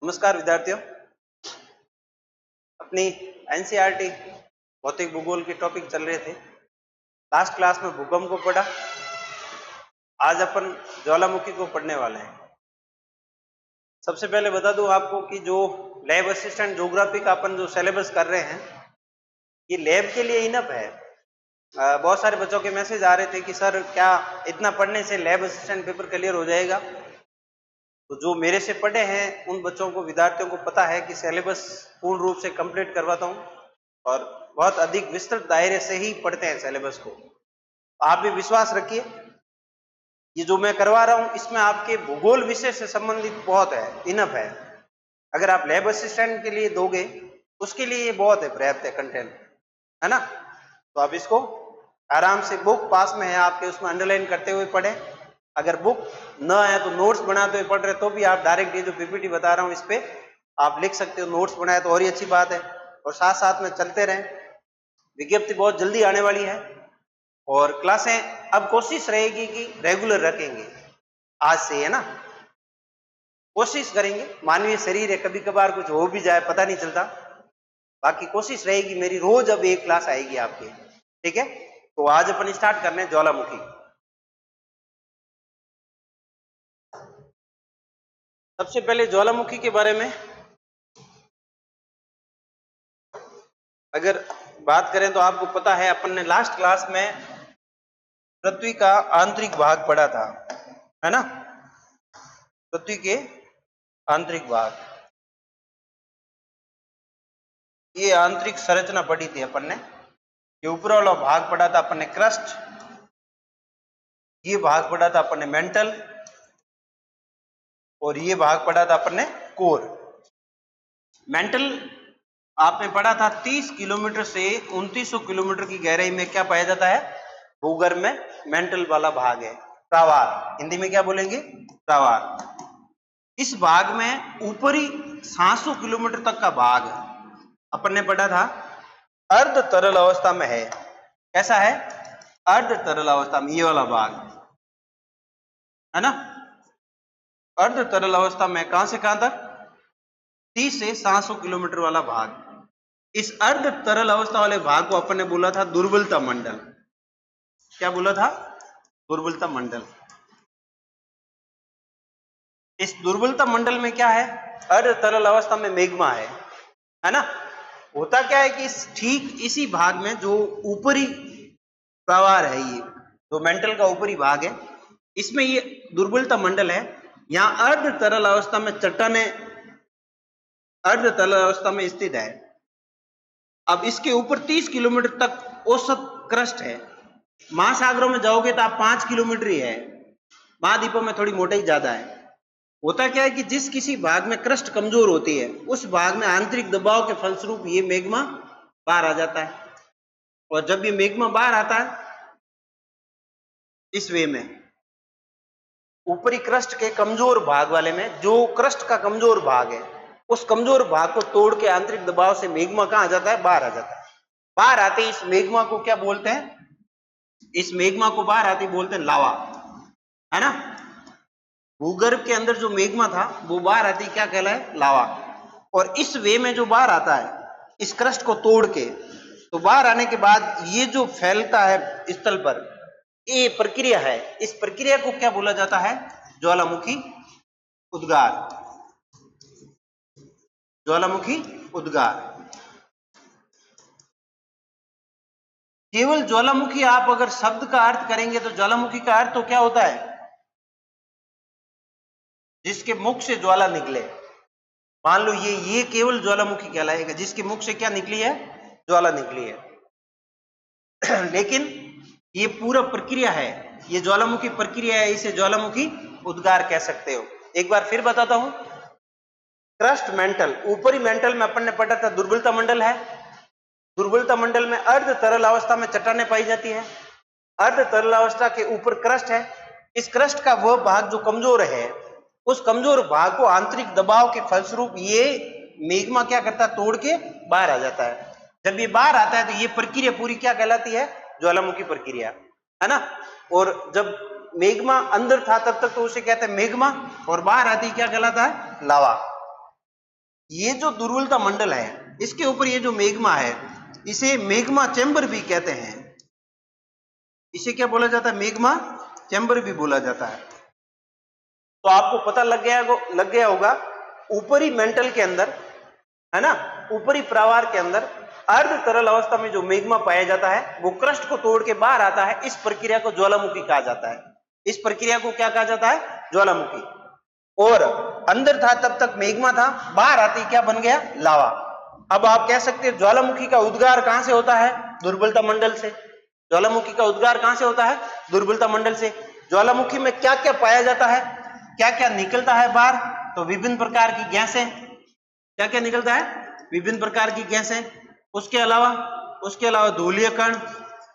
नमस्कार विद्यार्थियों। अपनी एनसीईआरटी भौतिक भूगोल के टॉपिक चल रहे थे। लास्ट क्लास में भूकंप को पढ़ा। आज अपन ज्वालामुखी को पढ़ने वाले हैं। सबसे पहले बता दूं आपको कि जो लैब असिस्टेंट ज्योग्राफी का अपन जो सिलेबस कर रहे हैं ये लैब के लिए इनफ है। बहुत सारे बच्चों के मैसेज आ रहे थे कि सर क्या इतना पढ़ने से लैब असिस्टेंट पेपर क्लियर हो जाएगा। तो जो मेरे से पढ़े हैं उन बच्चों को, विद्यार्थियों को पता है कि सिलेबस पूर्ण रूप से कंप्लीट करवाता हूं और बहुत अधिक विस्तृत दायरे से ही पढ़ते हैं सिलेबस को। आप भी विश्वास रखिए, ये जो मैं करवा रहा हूं इसमें आपके भूगोल विषय से संबंधित बहुत है, इनफ है। अगर आप लैब असिस्टेंट के लिए दोगे उसके लिए ये बहुत है, पर्याप्त है कंटेंट, है ना। तो आप इसको आराम से, बुक पास में है आपके, उसमें अंडरलाइन करते हुए पढ़ें। अगर बुक न है तो नोट्स बनाते हुए पढ़ रहे तो भी आप डायरेक्ट ये जो पीपीटी बता रहा हूँ इस पे आप लिख सकते हो। नोट्स बनाए तो और ही अच्छी बात है, और साथ साथ में चलते रहें। विज्ञप्ति बहुत जल्दी आने वाली है और क्लासें अब कोशिश रहेगी कि रेगुलर रखेंगे आज से, है ना। कोशिश करेंगे, मानवीय शरीर है, कभी कभार कुछ हो भी जाए पता नहीं चलता। बाकी कोशिश रहेगी मेरी, रोज अब एक क्लास आएगी आपकी, ठीक है। तो आज अपन स्टार्ट करने ज्वालामुखी। सबसे पहले ज्वालामुखी के बारे में अगर बात करें तो आपको पता है अपन ने लास्ट क्लास में पृथ्वी का आंतरिक भाग पढ़ा था, है ना। पृथ्वी के आंतरिक भाग, ये आंतरिक संरचना पढ़ी थी अपन ने। ये ऊपर वाला भाग पढ़ा था अपन ने क्रस्ट, ये भाग पढ़ा था अपन ने मेंटल, और ये भाग पढ़ा था अपन ने कोर। मेंटल आपने पढ़ा था 30 किलोमीटर से 2900 किलोमीटर की गहराई में क्या पाया जाता है, भूगर्भ में मेंटल वाला भाग है, प्रावार। हिंदी में क्या बोलेंगे, प्रावार। इस भाग में ऊपरी 700 किलोमीटर तक का भाग अपन ने पढ़ा था अर्ध तरल अवस्था में है। कैसा है, अर्ध तरल अवस्था में, ये वाला भाग, है ना। अर्ध तरल अवस्था में कहां से कहां तक, 30 से 700 किलोमीटर वाला भाग। इस अर्ध तरल अवस्था वाले भाग को अपन ने बोला था दुर्बलता मंडल। क्या बोला था, दुर्बलता मंडल। इस दुर्बलता मंडल में क्या है, अर्ध तरल अवस्था में मैग्मा है ना। होता क्या है कि ठीक इसी भाग में जो ऊपरी प्रवाह है, ये जो मेंटल का ऊपरी भाग है, इसमें ये दुर्बलता मंडल है। यहां अर्ध तरल अवस्था में चट्टाने अर्ध तरल अवस्था में स्थित है। अब इसके ऊपर 30 किलोमीटर तक औसत क्रस्ट है। महासागरों में जाओगे तो आप 5 किलोमीटर ही है, महाद्वीपों में थोड़ी मोटाई ज्यादा है। होता क्या है कि जिस किसी भाग में क्रस्ट कमजोर होती है उस भाग में आंतरिक दबाव के फलस्वरूप ये मैग्मा बाहर आ जाता है। और जब ये मैग्मा बाहर आता है इस वे में, ऊपरी क्रस्ट के कमजोर भाग वाले में, जो क्रस्ट का कमजोर भाग है उस कमजोर भाग को तोड़ के आंतरिक दबाव से मैग्मा कहां आ जाता है, बाहर आ जाता है। बाहर आते इस मैग्मा को क्या बोलते हैं, इस मैग्मा को बाहर आते बोलते हैं लावा, है ना। भूगर्भ के अंदर जो मैग्मा था वो बाहर आती क्या कहलाए, लावा। और इस वे में जो बाहर आता है इस क्रस्ट को तोड़ के, तो बाहर आने के बाद ये जो फैलता है स्थल पर, ये प्रक्रिया है। इस प्रक्रिया को क्या बोला जाता है, ज्वालामुखी उद्गार। ज्वालामुखी उद्गार। केवल ज्वालामुखी आप अगर शब्द का अर्थ करेंगे तो ज्वालामुखी का अर्थ तो क्या होता है, जिसके मुख से ज्वाला निकले। मान लो ये केवल ज्वालामुखी कहलाएगा, जिसके मुख से क्या निकली है, ज्वाला निकली है। लेकिन ये पूरा प्रक्रिया है, ये ज्वालामुखी प्रक्रिया है, इसे ज्वालामुखी उद्गार कह सकते हो। एक बार फिर बताता हूं, क्रस्ट मेंटल, ऊपरी मेंटल में अपन ने पढ़ा था दुर्बलता मंडल है। दुर्बलता मंडल में अर्ध तरल अवस्था में चट्टानें पाई जाती है। अर्ध तरल अवस्था के ऊपर क्रस्ट है। इस क्रस्ट का वह भाग जो कमजोर है, उस कमजोर भाग को आंतरिक दबाव के फलस्वरूप ये मैग्मा क्या करता है, तोड़ के बाहर आ जाता है। जब ये बाहर आता है तो ये प्रक्रिया पूरी क्या कहलाती है, ज्वालामुखी प्रक्रिया, है ना। और जब मैग्मा अंदर था तब तक तो उसे कहते हैं मैग्मा, और बाहर आती क्या कहलाता है, लावा। ये जो दुर्बलता मंडल है, इसके ऊपर ये जो मैग्मा है, इसे मैग्मा चैम्बर भी कहते हैं। इसे क्या बोला जाता है? मैग्मा चैम्बर भी बोला जाता है। तो आपको पता लग गया होगा, ऊपरी मेंटल के अंदर, है ना, ऊपरी प्रावार के अंदर अर्ध तरल अवस्था में जो मैग्मा पाया जाता है, वो क्रस्ट को तोड़ के बाहर आता है। इस प्रक्रिया को ज्वालामुखी कहा जाता है। इस प्रक्रिया को क्या कहा जाता है? ज्वालामुखी। और अंदर था तब तक मैग्मा था, बाहर आते क्या बन गया? लावा। अब आप कह सकते हैं ज्वालामुखी का उद्गार कहां से होता है? दुर्बलता मंडल से। ज्वालामुखी का उद्गार कहां से होता है? दुर्बलता मंडल से। ज्वालामुखी में क्या क्या पाया जाता है, क्या क्या निकलता है बाहर? तो विभिन्न प्रकार की गैसें। क्या क्या निकलता है? विभिन्न प्रकार की गैसें। उसके अलावा धूलीय कण,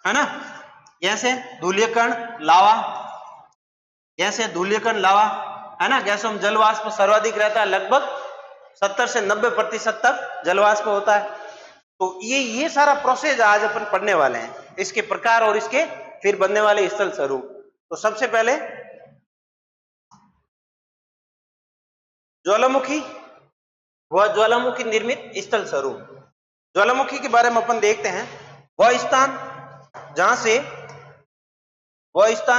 है ना, गैसें, धूलीय कण, लावा, गैसें, धूलीय कण, लावा, है ना। गैसों में जलवाष्प सर्वाधिक रहता है, लगभग 70 से 90% तक जलवाष्प होता है। तो ये सारा प्रोसेस आज अपन पढ़ने वाले हैं, इसके प्रकार और इसके फिर बनने वाले स्थल स्वरूप। तो सबसे पहले ज्वालामुखी व ज्वालामुखी निर्मित स्थल स्वरूप। ज्वालामुखी के बारे में अपन देखते हैं। वह स्थान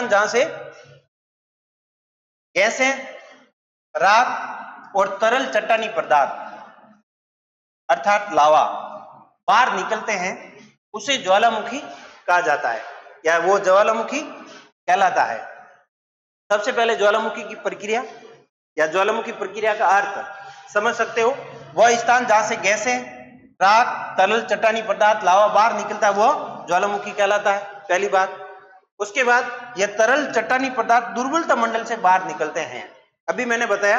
जहां से गैसें, राख और तरल चट्टानी पदार्थ अर्थात लावा बाहर निकलते हैं, उसे ज्वालामुखी कहा जाता है, या वो ज्वालामुखी कहलाता है। सबसे पहले ज्वालामुखी की प्रक्रिया या ज्वालामुखी प्रक्रिया का अर्थ समझ सकते हो। वह स्थान जहां से गैसें, राख, तरल चट्टानी पदार्थ, लावा बाहर निकलता है, वह ज्वालामुखी कहलाता है, पहली बात। उसके बाद यह तरल चट्टानी पदार्थ दुर्बलता मंडल से बाहर निकलते हैं। अभी मैंने बताया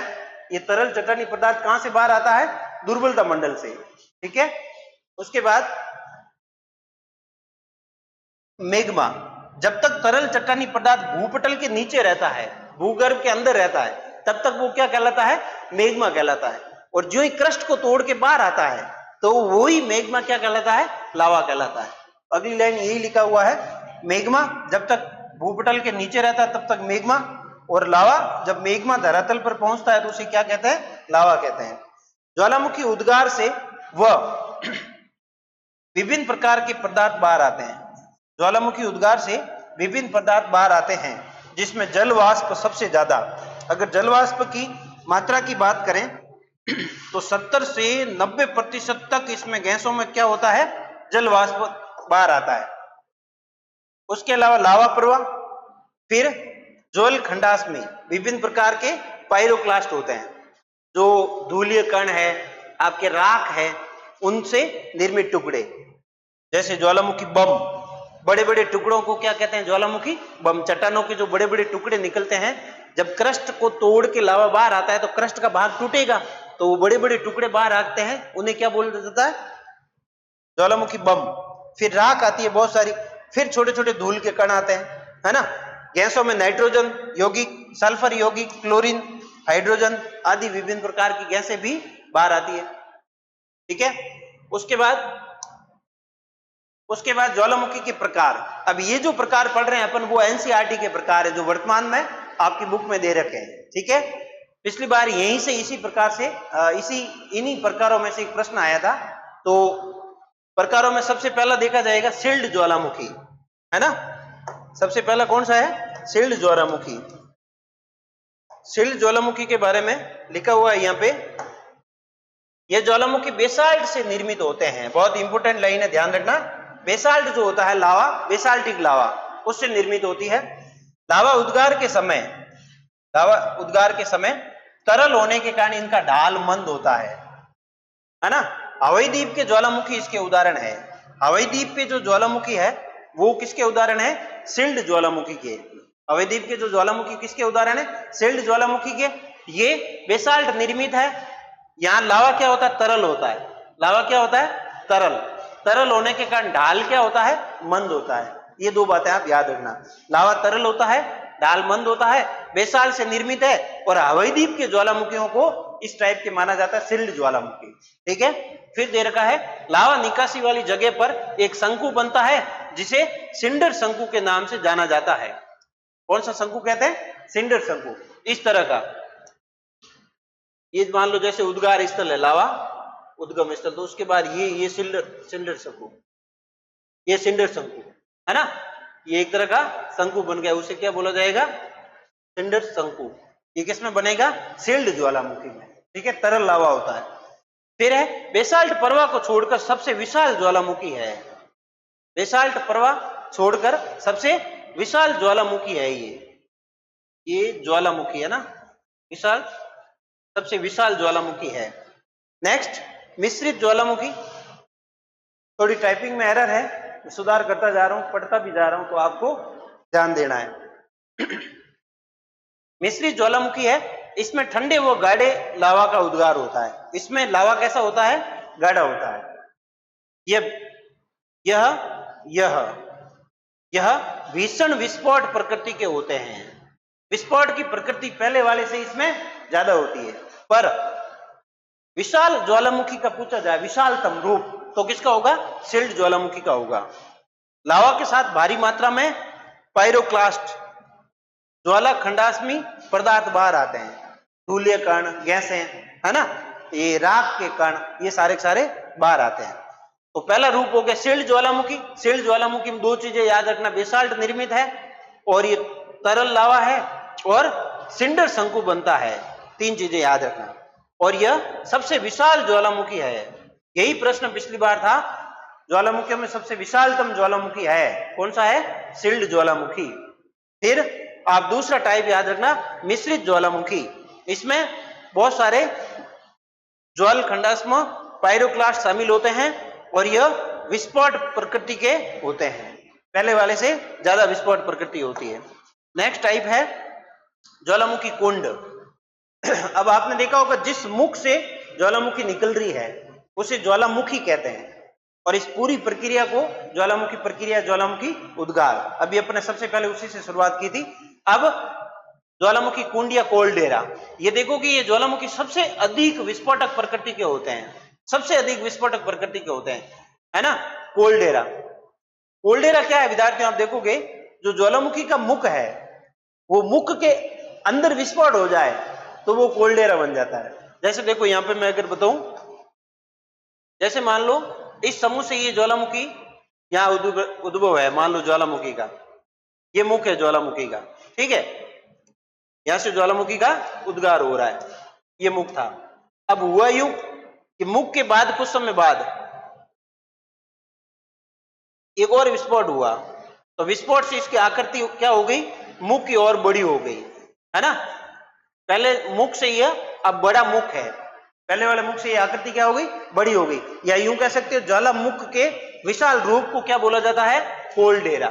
ये तरल चट्टानी पदार्थ कहां से बाहर आता है? दुर्बलता मंडल से, ठीक है। उसके बाद मैग्मा, जब तक तरल चट्टानी पदार्थ भूपटल के नीचे रहता है, भूगर्भ के अंदर रहता है, तब तक वो क्या कहलाता है? मैग्मा कहलाता है। और जो ही क्रस्ट को तोड़ के बाहर आता है, तो वही मैग्मा क्या कहलाता है? लावा कहलाता है। अगली लाइन यही लिखा हुआ है, मैग्मा जब तक भूपटल के नीचे रहता है तब तक मैग्मा, और लावा जब मैग्मा धरातल पर पहुंचता है तो उसे क्या कहते हैं? लावा कहते हैं। ज्वालामुखी उद्गार से वह विभिन्न प्रकार के पदार्थ बाहर आते हैं। ज्वालामुखी उद्गार से विभिन्न पदार्थ बाहर आते हैं, जिसमें जल वाष्प सबसे ज्यादा। अगर जल वाष्प की मात्रा की बात करें तो 70 से 90% तक इसमें गैसों में क्या होता है? जल वाष्प बाहर आता है। उसके अलावा लावा प्रवाह, फिर ज्वल खंडास में विभिन्न प्रकार के पायरोक्लास्ट होते हैं, जो धूलीय कण है, आपके राख है, उनसे निर्मित टुकड़े, जैसे ज्वालामुखी बम। बड़े बड़े टुकड़ों को क्या कहते हैं? ज्वालामुखी बम। चट्टानों के जो बड़े बड़े टुकड़े निकलते हैं, जब क्रस्ट को तोड़ के लावा बाहर आता है तो क्रस्ट का भाग टूटेगा, तो वो बड़े बड़े टुकड़े बाहर आते हैं, उन्हें क्या बोला जाता है? ज्वालामुखी बम। फिर राख आती है बहुत सारी, फिर छोटे छोटे धूल के कण आते हैं, है ना। गैसों में नाइट्रोजन यौगिक, सल्फर यौगिक, क्लोरीन, हाइड्रोजन आदि विभिन्न प्रकार की गैसें भी बाहर आती है, ठीक है। उसके बाद ज्वालामुखी के प्रकार। अब ये जो प्रकार पढ़ रहे हैं अपन, वो एनसीईआरटी के प्रकार है, जो वर्तमान में आपकी बुक में दे रखे हैं, ठीक है। पिछली बार यहीं से इसी प्रकार से इन्हीं प्रकारों में से एक प्रश्न आया था। तो प्रकारों में सबसे पहला देखा जाएगा सील्ड ज्वालामुखी, है ना। सबसे पहला कौन सा है? सील्ड ज्वालामुखी। सील्ड ज्वालामुखी के बारे में लिखा हुआ है यहाँ पे, ये ज्वालामुखी बेसाल्ट से निर्मित होते हैं। बहुत इंपॉर्टेंट लाइन है, ध्यान रखना। बेसाल्ट जो होता है लावा, बेसाल्टिक लावा, उससे निर्मित होती है। लावा उद्गार के समय तरल होने के कारण इनका ढाल मंद होता है ना। हवाई द्वीप के ज्वालामुखी इसके उदाहरण है। हवाई द्वीप पे जो ज्वालामुखी है वो किसके उदाहरण है? सील्ड ज्वालामुखी के। हवाई द्वीप के जो ज्वालामुखी किसके उदाहरण है? सील्ड ज्वालामुखी के। ये बेसाल्ट निर्मित है। यहाँ लावा क्या होता है? तरल होता है। लावा क्या होता है? तरल होने के कारण ढाल क्या होता है? मंद होता है। ये दो बातें आप याद रखना। लावा तरल होता है, ढाल मंद होता है, बेसाल्ट से निर्मित है, और हवाई द्वीप के ज्वालामुखियों को इस टाइप के माना जाता है सील्ड ज्वालामुखी, ठीक है। फिर दे रखा है लावा निकासी वाली जगह पर एक शंकु बनता है, जिसे सिंडर शंकु के नाम से जाना जाता है। कौन सा शंकु कहते हैं? सिंडर शंकु। इस तरह का, ये मान लो जैसे उद्गार स्थल है लावा, उद्गम स्थल। तो उसके बाद ये सिलेंडर शंकु, ये सिलेंडर शंकु है ना, ये एक तरह का शंकु बन गया, उसे क्या बोला जाएगा? सिलेंडर शंकु। ये किसमें बनेगा? सील्ड ज्वालामुखी में, ठीक है, तरल लावा होता है। फिर है बेसाल्ट परवा को छोड़कर सबसे विशाल ज्वालामुखी है, बेसाल्ट परवा छोड़कर सबसे विशाल ज्वालामुखी है ये ज्वालामुखी है ना, विशाल, सबसे विशाल ज्वालामुखी है। नेक्स्ट मिश्रित ज्वालामुखी, थोड़ी टाइपिंग में एरर है, सुधार करता जा रहा हूं, पढ़ता भी जा रहा हूं, तो आपको ध्यान देना है। मिश्रित ज्वालामुखी है, इसमें ठंडे व गाढ़े लावा का उद्गार होता है। इसमें लावा कैसा होता है? गाढ़ा होता है। यह भीषण विस्फोट प्रकृति के होते हैं। विस्फोट की प्रकृति पहले वाले से इसमें ज्यादा होती है। पर विशाल ज्वालामुखी का पूछा जाए, विशालतम रूप, तो किसका होगा? सील्ड ज्वालामुखी का होगा। लावा के साथ भारी मात्रा में पायरोक्लास्ट, ज्वाला खंडास्मी पदार्थ बाहर आते हैं, धूलीय कण, गैसें, है ना, ये राख के कण, ये सारे के सारे बाहर आते हैं। तो पहला रूप हो गया सील्ड ज्वालामुखी। सील्ड ज्वालामुखी में दो चीजें याद रखना, बेसाल्ट निर्मित है और ये तरल लावा है और सिंडर शंकु बनता है, तीन चीजें याद रखना। और यह सबसे विशाल ज्वालामुखी है। यही प्रश्न पिछली बार था, ज्वालामुखियों में सबसे विशालतम ज्वालामुखी है, कौन सा है? सील्ड ज्वालामुखी। फिर आप दूसरा टाइप याद रखना, मिश्रित ज्वालामुखी। इसमें बहुत सारे ज्वाल खंडास्म, पायरोक्लास्ट शामिल होते हैं और यह विस्फोट प्रकृति के होते हैं, पहले वाले से ज्यादा विस्फोट प्रकृति होती है। नेक्स्ट टाइप है ज्वालामुखी कुंड। अब आपने देखा होगा जिस मुख से ज्वालामुखी निकल रही है उसे ज्वालामुखी कहते हैं, और इस पूरी प्रक्रिया को ज्वालामुखी प्रक्रिया, ज्वालामुखी उद्गार, अभी अपने सबसे पहले उसी से शुरुआत की थी। अब ज्वालामुखी कुंड या कोल्डेरा, ये देखो कि ये ज्वालामुखी सबसे अधिक विस्फोटक प्रकृति के होते हैं, सबसे अधिक विस्फोटक प्रकृति के होते हैं, है ना, कोल्डेरा। कोल्डेरा क्या है विद्यार्थियों? आप देखोगे जो ज्वालामुखी का मुख है, वो मुख के अंदर विस्फोट हो जाए तो वो कोल्डेरा बन जाता है। जैसे देखो यहां पे मैं अगर बताऊं, जैसे मान लो इस समूह से ये ज्वालामुखी यहां उद्भव है, मान लो ज्वालामुखी का ये मुख है ज्वालामुखी का, ठीक है, यहां से ज्वालामुखी का उद्गार हो रहा है, ये मुख था। अब हुआ यूं कि मुख के बाद कुछ समय बाद एक और विस्फोट हुआ, तो विस्फोट से इसकी आकृति क्या हो गई? मुख की ओर बड़ी हो गई, है ना। पहले मुख से यह अब बड़ा मुख है, पहले वाले मुख से यह आकृति क्या हो गई? बड़ी हो गई। या यूं कह सकते हो ज्वालामुख के विशाल रूप को क्या बोला जाता है? कोल्डेरा।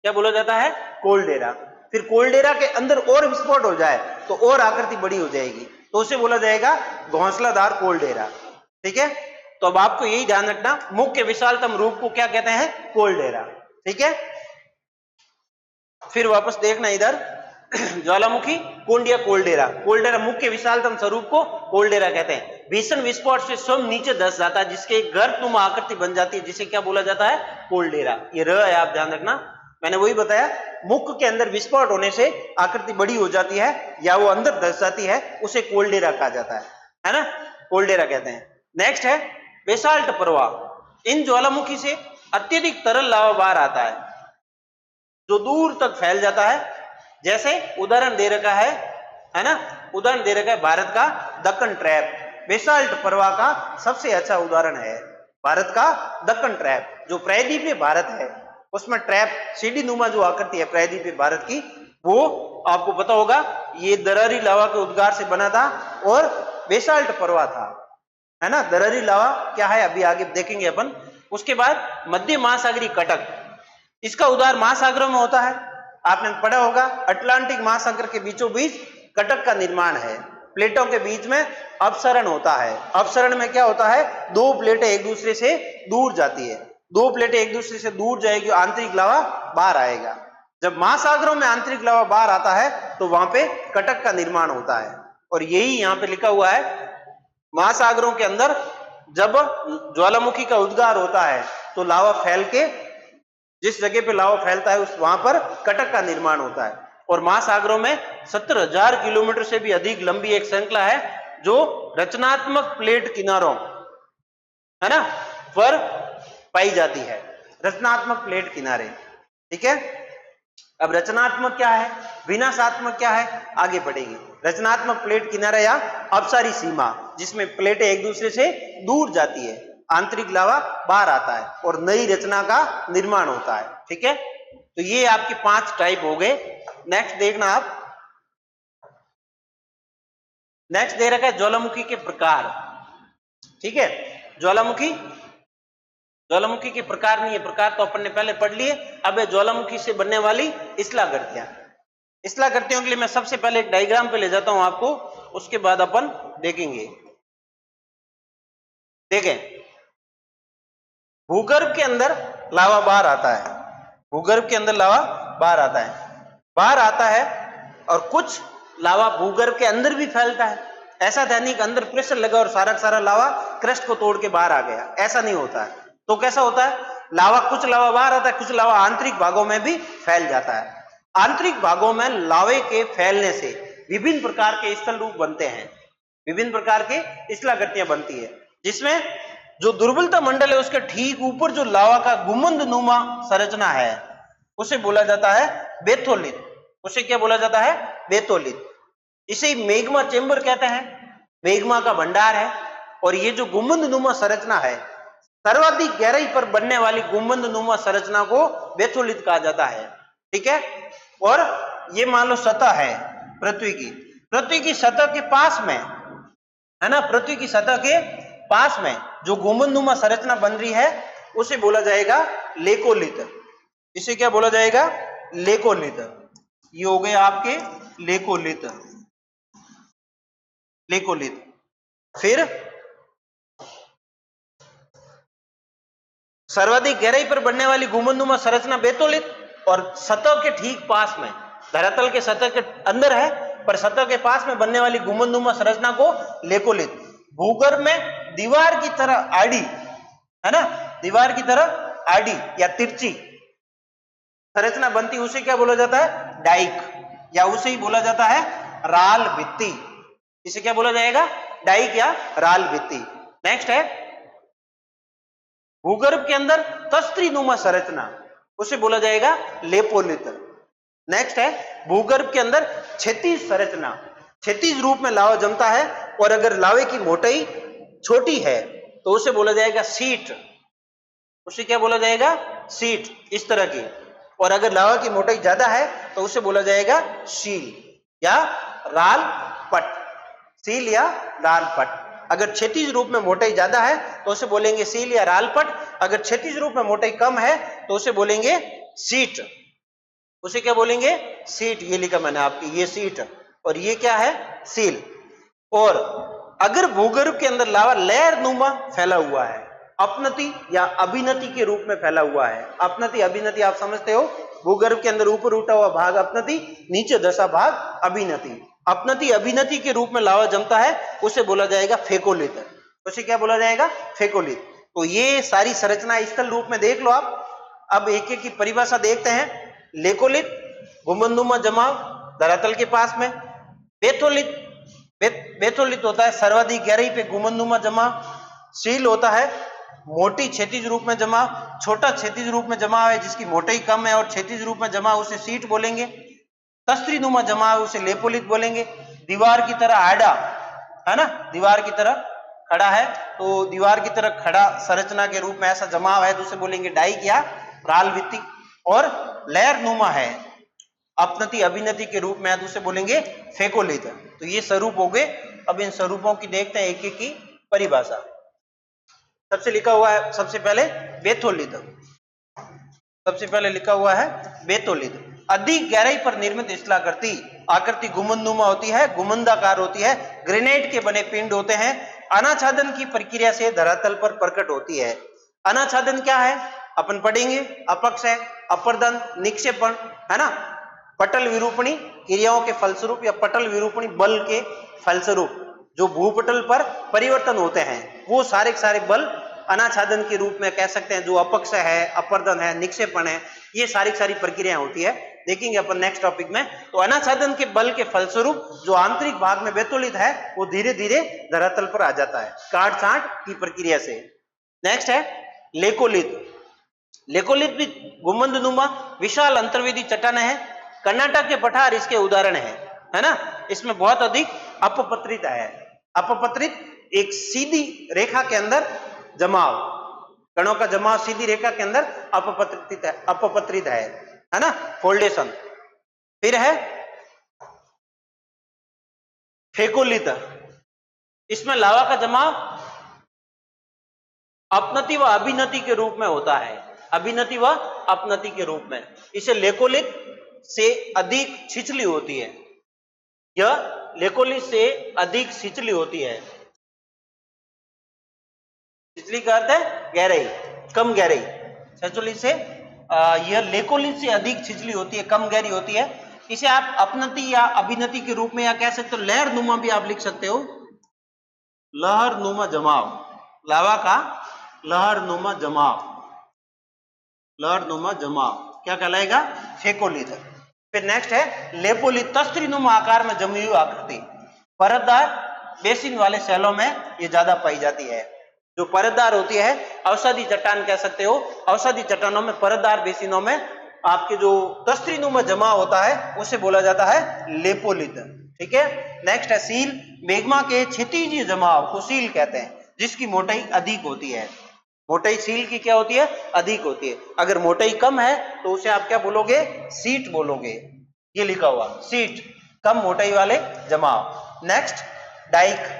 क्या बोला जाता है? कोल्डेरा। फिर कोल्डेरा के अंदर और विस्फोट हो जाए तो और आकृति बड़ी हो जाएगी, तो उसे बोला जाएगा घोंसलादार कोल्डेरा, ठीक है। तो अब आपको यही ध्यान रखना, मुख के विशालतम रूप को क्या कहते हैं? कोल्डेरा, ठीक है। फिर वापस देखना इधर, ज्वालामुखी कुंड या कोल्डेरा। कोल्डेरा मुख के विशालतम स्वरूप को कोल्डेरा कहते हैं। भीषण विस्फोट से स्वयं नीचे धंस जाता है, जिसके एक गर्तनुमा आकृति बन जाती है, जिसे क्या बोला जाता है? कोल्डेरा। ये र है, आप ध्यान रखना, मैंने वही बताया, मुख के अंदर विस्फोट होने से आकृति बड़ी हो जाती है या वो अंदर धंस जाती है, उसे कोल्डेरा कहा जाता है ना, कोल्डेरा कहते हैं। नेक्स्ट है बेसाल्ट प्रवाह। इन ज्वालामुखी से अत्यधिक तरल लावा बाहर आता है जो दूर तक फैल जाता है। जैसे उदाहरण दे रखा है ना, उदाहरण दे रखा है भारत का दक्कन ट्रैप, बेसाल्ट प्रवाह का सबसे अच्छा उदाहरण है भारत का दक्कन ट्रैप। जो प्रायद्वीपीय भारत है उसमें ट्रैप सीढ़ी नुमा जो आकृति है प्रायद्वीपीय भारत की, वो आपको पता होगा ये दरारी लावा के उद्गार से बना था और बेसाल्ट प्रवाह था, है ना। दरारी लावा क्या है अभी आगे देखेंगे अपन। उसके बाद मध्य महासागरीय कटक, इसका उद्गार महासागरों में होता है। आपने पढ़ा होगा अटलांटिक महासागर के बीचों बीच कटक का निर्माण है, प्लेटों के बीच में अपसरण होता है। अपसरण में क्या होता है? दो प्लेटें एक दूसरे से दूर जाती है, दो प्लेटें एक दूसरे से दूर जाएगी, आंतरिक लावा बाहर आएगा। जब महासागरों में आंतरिक लावा बाहर आता है तो वहां पे कटक का निर्माण होता है, और यही यहाँ पे लिखा हुआ है, महासागरों के अंदर जब ज्वालामुखी का उद्गार होता है तो लावा फैल के जिस जगह पे लावा फैलता है उस वहां पर कटक का निर्माण होता है। और महासागरों में 70,000 किलोमीटर से भी अधिक लंबी एक श्रृंखला है जो रचनात्मक प्लेट किनारों, है ना, पर पाई जाती है। रचनात्मक प्लेट किनारे, ठीक है। अब रचनात्मक क्या है, विनाशात्मक क्या है, आगे बढ़ेंगे। रचनात्मक प्लेट किनारा या अपसारी सीमा, जिसमें प्लेटें एक दूसरे से दूर जाती है, आंतरिक लावा बाहर आता है और नई रचना का निर्माण होता है, ठीक है। तो ये आपके 5 टाइप हो गए। नेक्स्ट देखना आप, नेक्स्ट दे रखा है ज्वालामुखी के प्रकार, ठीक है। ज्वालामुखी, ज्वालामुखी के प्रकार नहीं है, प्रकार तो अपन ने पहले पढ़ लिए। अब है ज्वालामुखी से बनने वाली इस्लाकृतियां। इस्लाकृतियों के लिए मैं सबसे पहले एक डायग्राम पे ले जाता हूं आपको, उसके बाद अपन देखेंगे। देखें, भूगर्भ के अंदर लावा बाहर आता है, भूगर्भ के अंदर लावा बाहर आता है, बाहर आता है, और कुछ लावा भूगर्भ के अंदर भी फैलता है। ऐसा था नहीं कि अंदर प्रेशर लगा और सारा का सारा लावा क्रस्ट को तोड़ के बाहर आ गया, ऐसा नहीं होता है। तो कैसा होता है, लावा, कुछ लावा बाहर आता है, कुछ लावा आंतरिक भागों में भी फैल जाता है। आंतरिक भागों में लावे के फैलने से विभिन्न प्रकार के स्थल रूप बनते हैं, विभिन्न प्रकार के इस्लाकृतियां बनती है, जिसमें जो दुर्बलता मंडल है उसके ठीक ऊपर जो लावा का गुंबद नुमा संरचना है उसे बोला जाता है बेथोलित। उसे क्या बोला जाता है, बेथोलित। इसे मेग्मा चेंबर कहते हैं, मेग्मा का भंडार है। और ये जो गुंबद नुमा संरचना है, सर्वाधिक गहराई पर बनने वाली गुंबद नुमा संरचना को बेथोलित कहा जाता है, ठीक है। और ये मान लो सतह है पृथ्वी की, पृथ्वी की सतह के पास में, है ना, पृथ्वी की सतह के पास में जो गुंबद नुमा संरचना बन रही है उसे बोला जाएगा लेकोलित। इसे क्या बोला जाएगा, लेकोलित। ये हो गए आपके लेकोलित, लेकोलित। फिर सर्वाधिक गहराई पर बनने वाली गुंबदनुमा संरचना बेतोलित, और सतह के ठीक पास में, धरातल के सतह के अंदर है पर सतह के पास में बनने वाली गुंबदनुमा संरचना को लेकोलित। भूगर्भ में दीवार की तरह आड़ी, है ना, दीवार की तरह आड़ी या तिरछी संरचना बनती, उसे क्या बोला जाता है, डाइक, या उसे ही बोला जाता है राल भित्ति। इसे क्या बोला जाएगा, डाइक या राल भित्ति। नेक्स्ट है भूगर्भ के अंदर तस्त्री नुमा संरचना, उसे बोला जाएगा लेपोलित। नेक्स्ट है भूगर्भ के अंदर क्षैतिज संरचना, क्षैतिज रूप में लावा जमता है, और अगर लावे की मोटाई छोटी है तो उसे बोला जाएगा सीट। उसे क्या बोला जाएगा, सीट, इस तरह की। और अगर लावा की मोटाई ज्यादा है तो उसे बोला जाएगा शील या राल पट, सील या राल पट। अगर क्षैतिज रूप में मोटाई ज्यादा है तो उसे बोलेंगे सील या राल पट, अगर क्षैतिज रूप में मोटाई कम है तो उसे बोलेंगे सीट। उसे क्या बोलेंगे, सीट। ये लिखा मैंने आपकी, ये सीट, और ये क्या है, सील। और अगर भूगर्भ के अंदर लावा लहर नुमा फैला हुआ है, अपनति या अभिनति के रूप में फैला हुआ है, अपनति अभिनति आप समझते हो, भूगर्भ के अंदर ऊपर उठा हुआ भाग अपनति, नीचे दशा भाग अभिनति। अपनति अभिनति के रूप में लावा जमता है, उसे बोला जाएगा फेकोलित। उसे क्या बोला जाएगा, फेकोलित। तो ये सारी संरचना स्थल रूप में देख लो आप। अब एक एक की परिभाषा देखते हैं। लेकोलित, गुंबदनुमा जमाव धरातल के पास में। बेथोलित, बेथोलित होता है सर्वाधिक गहराई पे गुंबदनुमा जमाव। शील होता है मोटी क्षैतिज रूप में जमाव, छोटा क्षैतिज रूप में जमाव है जिसकी मोटाई कम है और क्षैतिज रूप में जमाव उसे सीट बोलेंगे। तस्त्री नुमा जमाव उसे लेपोलित बोलेंगे। दीवार की तरह आड़ा, है ना, दीवार की तरह खड़ा है तो दीवार की तरह खड़ा संरचना के रूप में ऐसा जमाव है तो उसे बोलेंगे डाइक या राल भित्ति। और लहर नुमा है अपनति अभिनति के रूप में है तो उसे बोलेंगे फेकोलित। तो ये स्वरूप हो गए। अब इन स्वरूपों की देखते हैं एक एक की परिभाषा। सबसे लिखा हुआ है सबसे पहले बेथोलित, सबसे पहले लिखा हुआ है बेथोलित। अधिक गहराई पर निर्मित स्थलाकृति, आकृति गुंबदनुमा होती है, गुंबदाकार होती है, ग्रेनाइट के बने पिंड होते हैं, अनाच्छादन की प्रक्रिया से धरातल पर प्रकट होती है। अनाच्छादन क्या है अपन पढ़ेंगे, अपक्ष है, अपर्दन, निक्षेपण, है ना, पटल विरूपणी क्रियाओं के फलस्वरूप या पटल विरूपणी बल के फलस्वरूप जो भूपटल पर परिवर्तन होते हैं वो सारे सारे बल अनाच्छादन के रूप में कह सकते हैं। जो अपक्ष है, अपर्दन है, निक्षेपण है, ये सारी प्रक्रिया होती है देखेंगे अपन नेक्स्ट टॉपिक में। तो अनाच्छादन के बल के फलस्वरूप जो आंतरिक भाग में बेतौलित है वो धीरे धीरे धरातल पर आ जाता है काट छांट की प्रक्रिया से। नेक्स्ट है लेकोलित। लेकोलित भी गुंबदनुमा विशाल अंतर्वेदी चट्टानें हैं। कर्नाटक के पठार इसके उदाहरण है ना। इसमें बहुत अधिक अपपत्रित है। अपपत्रित एक सीधी रेखा के अंदर जमाव, कणों का जमाव सीधी रेखा के अंदर अपपत्रित है ना, फोल्डेशन। फिर है फेकोलित। इसमें लावा का जमाव अपनति व अभिनति के रूप में होता है, अभिनति व अपनति के रूप में। इसे लेकोलित से अधिक छिछली होती है, यह लेकोलित से अधिक छिछली होती है। छिछली का अर्थ है गहराई, कम गहराई। छिछली से यह लेकोलित से अधिक छिछली होती है, कम गहरी होती है। इसे आप अपनति या अभिनति के रूप में या कह सकते हो, लहर नुमा भी आप लिख सकते हो, लहर नुमा जमाव। लावा का लहर नुमा जमाव, लहर नुमा जमाव क्या कहलाएगा? फेकोलित। फिर नेक्स्ट है लेपोलित। तस्त्री नुमा आकार में जमी हुई आकृति, परतदार बेसिन वाले शैलों में ये ज्यादा पाई जाती है। जो परतदार होती है, औषधि चट्टान कह सकते हो, औषधि चट्टानों में परतदार बेसिनों में आपके जो तस्त्री नुमा जमा होता है उसे बोला जाता है लेपोलित। ठीक है। नेक्स्ट है सील। मेग्मा के क्षितिज जमाव को सील कहते हैं, जिसकी मोटाई अधिक होती है। मोटाई सील की क्या होती है? अधिक होती है। अगर मोटाई कम है तो उसे आप क्या बोलोगे? सीट बोलोगे। ये लिखा हुआ सीट, कम मोटाई वाले जमाव। Next Dyke.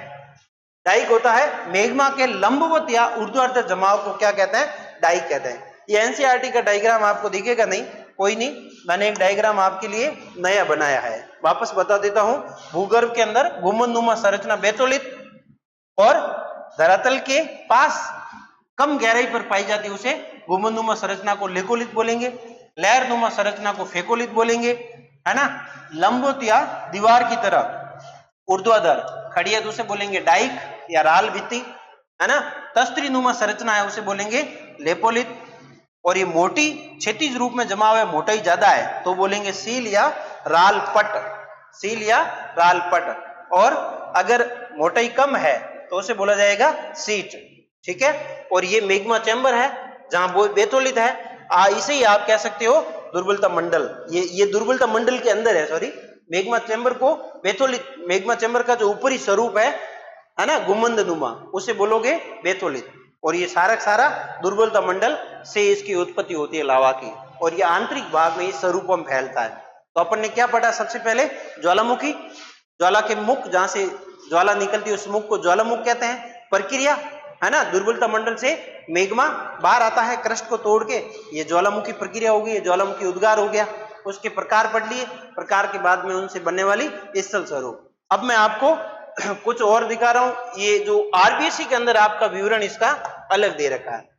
डाइक होता है मेग्मा के लंबवत या ऊर्ध्वाधर जमाव को क्या कहते हैं? डाइक कहते हैं। ये एनसीईआरटी का डायग्राम आपको दिखेगा नहीं, कोई नहीं, मैंने एक डायग्राम आपके लिए नया बनाया है, वापस बता देता हूं। भूगर्भ के अंदर गुंबदनुमा संरचना बेतौलित और धरातल के पास कम गहराई पर पाई जाती है उसे गुंबदनुमा संरचना को लेकोलित बोलेंगे। लहर नुमा संरचना को फेकोलित बोलेंगे, है ना। लंबवत या दीवार की तरह ऊर्ध्वाधर खड़ी है तो उसे बोलेंगे डाइक या राल भित्ति, है ना। तस्त्री नुमा संरचना है उसे बोलेंगे लेपोलित। और ये मोटी क्षैतिज रूप में जमा हुआ, मोटाई ज्यादा है तो बोलेंगे सील या राल पट, सील या राल पट। और अगर मोटाई कम है तो उसे बोला जाएगा सीट। ठीक है। और ये मेग्मा चैम्बर है जहां बेतौलित है, इसे ही आप कह सकते हो दुर्बलता मंडल। ये दुर्बलता मंडल के अंदर है, सॉरी, मेग्मा चैम्बर को बेतौलित, मेग्मा चैम्बर का जो ऊपरी स्वरूप है ना गुंबदनुमा, उसे बोलोगे बेतौलित। और ये सारा दुर्बलता मंडल से इसकी उत्पत्ति होती है लावा की, और ये आंतरिक भाग में इस स्वरूप में फैलता है। तो अपन ने क्या पढ़ा? सबसे पहले ज्वालामुखी, ज्वाला के मुख जहां से ज्वाला निकलती है उस मुख को ज्वालामुख कहते हैं। प्रक्रिया, है ना, दुर्बलता मंडल से मेग्मा बाहर आता है क्रस्ट को तोड़ के, ये ज्वालामुखी प्रक्रिया हो गई, ज्वालामुखी उद्गार हो गया। उसके प्रकार पढ़ लिए, प्रकार के बाद में उनसे बनने वाली स्थल स्वरूप। अब मैं आपको कुछ और दिखा रहा हूं। ये जो आरबीएससी के अंदर आपका विवरण इसका अलग दे रखा है,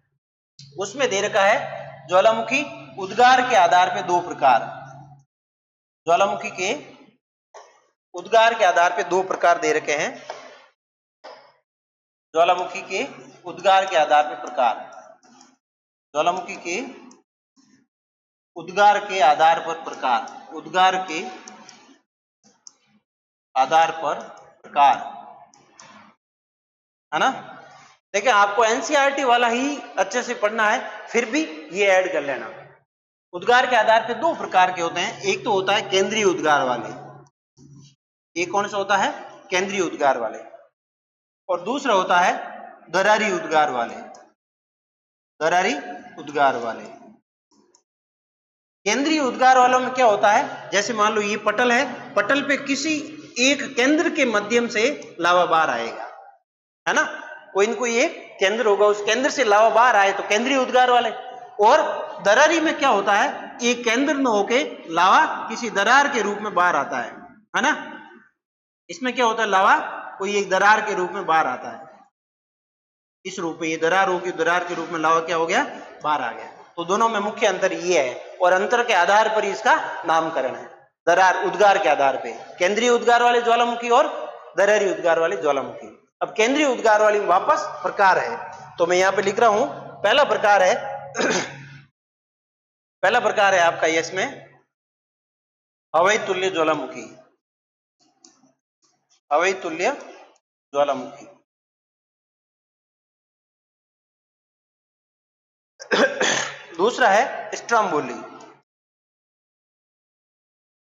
उसमें दे रखा है ज्वालामुखी उद्गार के आधार पे दो प्रकार। ज्वालामुखी के उद्गार के आधार पे दो प्रकार दे रखे हैं। ज्वालामुखी के उद्गार के आधार पर प्रकार, ज्वालामुखी के उद्गार के आधार पर प्रकार, उद्गार के आधार पर प्रकार, है ना। देखिए आपको एनसीईआरटी वाला ही अच्छे से पढ़ना है, फिर भी ये ऐड कर लेना। उद्गार के आधार पे दो प्रकार के होते हैं। एक तो होता है केंद्रीय उद्गार वाले, एक कौन सा होता है? केंद्रीय उद्गार वाले। और दूसरा होता है दरारी उद्गार वाले, दरारी उद्गार वाले। केंद्रीय उद्गार वालों में क्या होता है? जैसे मान लो ये पटल है, पटल पे किसी एक केंद्र के माध्यम से लावा बाहर आएगा, है ना। कोई न कोई एक केंद्र होगा, उस केंद्र से लावा बाहर आए तो केंद्रीय उद्गार वाले। और दरारी में क्या होता है? एक केंद्र न होके लावा किसी दरार के रूप में बाहर आता है ना। इसमें क्या होता है? लावा कोई एक दरार के रूप में बाहर आता है, इस रूप में ये दरार होगी, दरार के रूप में लावा क्या हो गया? बाहर आ गया। तो दोनों में मुख्य अंतर ये है, और अंतर के आधार पर इसका नामकरण है। दरार उद्गार के आधार पे केंद्रीय उद्गार वाले ज्वालामुखी और दरारी उद्गार वाले ज्वालामुखी। अब केंद्रीय उद्गार वाली वापस प्रकार है, तो मैं यहाँ पे लिख रहा हूं। पहला प्रकार है पहला प्रकार है आपका इसमें हवाई तुल्य ज्वालामुखी, हवाई तुल्य ज्वालामुखी। दूसरा है स्ट्रोम्बोली,